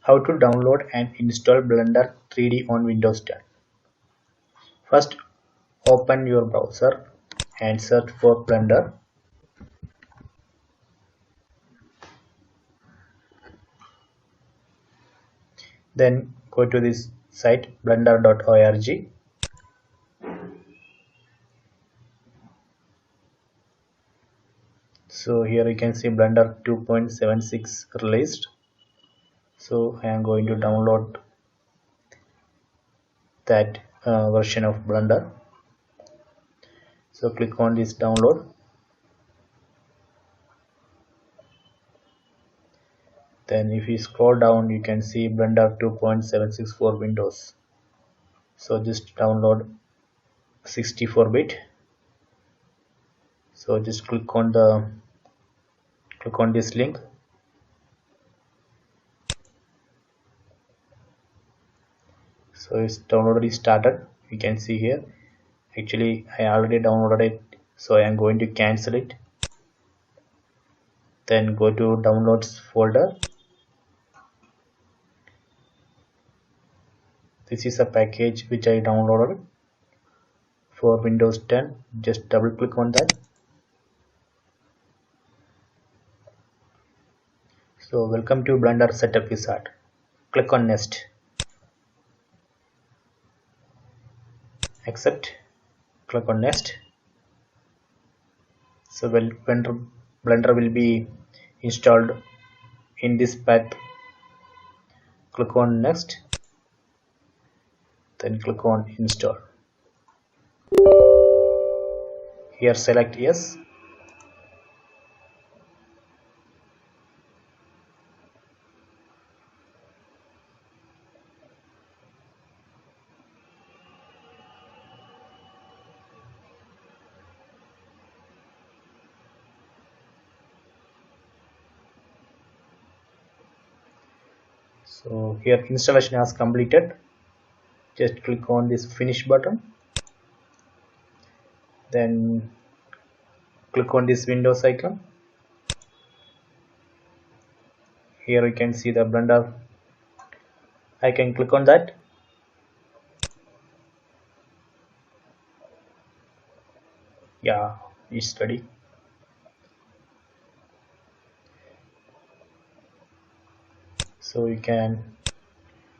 How to download and install Blender 3D on Windows 10. First, open your browser and search for Blender. Then go to this site blender.org. So here you can see Blender 2.76 released. So I am going to download that version of Blender. So click on this download. Then if you scroll down, you can see Blender 2.76 for Windows. So just download 64-bit. So just click on this link. So it's already started. You can see here. Actually, I already downloaded it, so I am going to cancel it. Then go to downloads folder. This is a package which I downloaded for Windows 10. Just double click on that. So welcome to Blender Setup Wizard. Click on next. Accept. Click on next. So Blender will be installed in this path. Click on next. Then click on install. Here select yes. So here installation has completed. Just click on this finish button. Then click on this Windows icon. Here you can see the Blender. I can click on that. Yeah, it's ready. So you can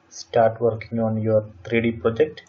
start working on your 3D project.